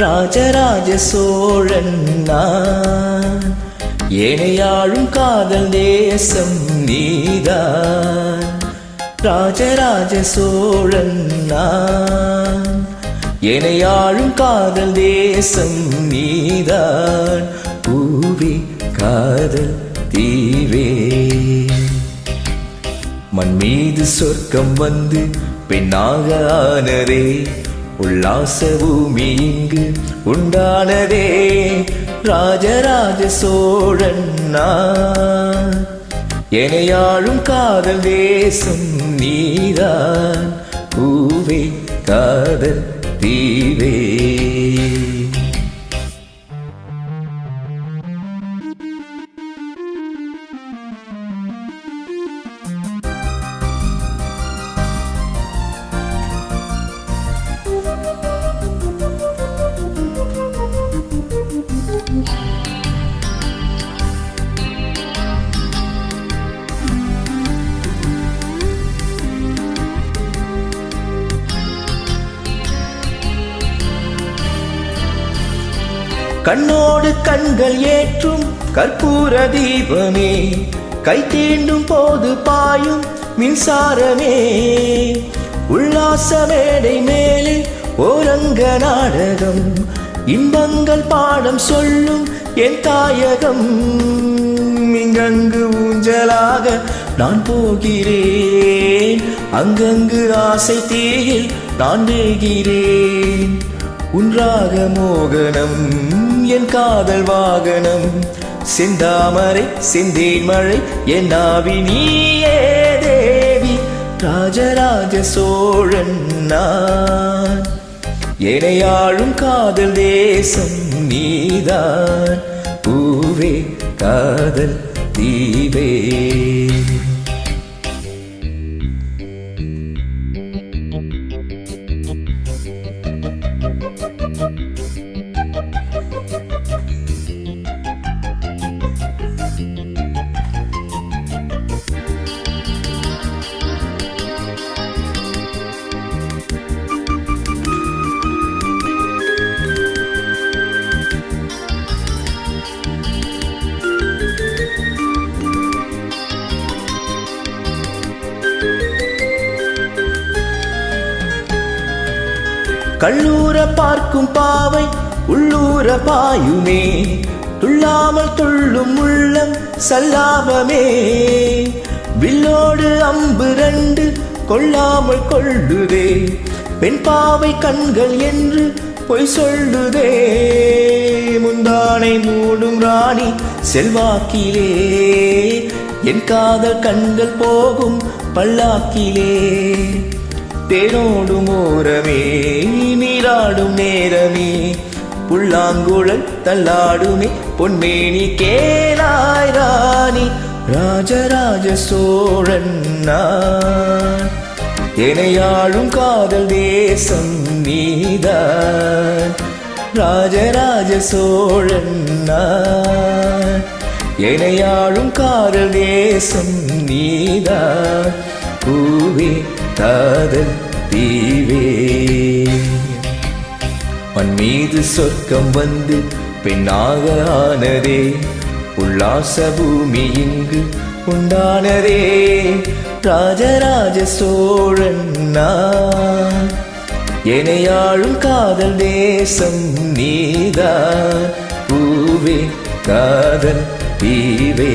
ராஜராஜ சோழன் நான், ஏனையாழும் காதல் தேசம் நீதான். ராஜராஜ சோழன் நான், ஏனையாழும் காதல் தேசம் நீதான். பூவே காதல் தீவே, மண் மீது சொர்க்கம் வந்து பெண்ணாக ஆனதே, உல்லாச பூமி இங்கு உண்டானதே. ராஜராஜ சோழன் நான், எனையாழும் காதல் தேசம் நீதான். பூவே காதல் தீவே. கண்ணோடு கண்கள் ஏற்றும் கற்பூர தீபமே, கை தீண்டும் போது பாயும் மின்சாரமே. உல்லாச மேடை மேலே ஓரங்க நாடகம், இன்பங்கள் பாடம் சொல்லும் என் தாயகம். இங்கங்கு ஊஞ்சலாக நான் போகிறேன், அங்கங்கு ஆசை தீயில் நான் வேகிறேன். உன்றாக மோகனம் என் காதல் வாகனம், செந்தாமரை செந்தேன் மழை என் நாவி நீயே தேவி. ராஜராஜ சோழன் நான், எனையாழும் காதல் தேசம் நீதான். பூவே காதல் தீவே. கள்ளூர பார்க்கும் பாவை உள்ளூர பாயுமே, துள்ளாமல் துள்ளும் உள்ளம் சல்லாபமே. வில்லோடு அம்பு ரெண்டு கொள்ளாமல் கொள்ளுதே, பெண் பாவை கண்கள் என்று பொய் சொல்லுதே. முந்தானை மூடும் ராணி செல்வாக்கிலே, என் காதல் கண்கள் போகும் பல்லாக்கிலே. தேனோடும் ஓரமே நீராடும் நேரமே, புல்லாங்குழல் தள்ளாடுமே பொன்மேனி கேளாய் ராணி. ராஜராஜ சோழன் நான், எனையாழும் காதல் தேசம் நீதான். ராஜராஜ சோழன் நான், எனையாழும் காதல் தேசம் நீதான். பூவே காதல் தீவே, மண் மீது சொர்க்கம் வந்து பெண்ணாக ஆனதே, உல்லாச பூமி இங்கு உண்டானதே. ராஜராஜ சோழன் நான், எனையாழும் காதல் தேசம் நீதான். பூவே காதல் தீவே.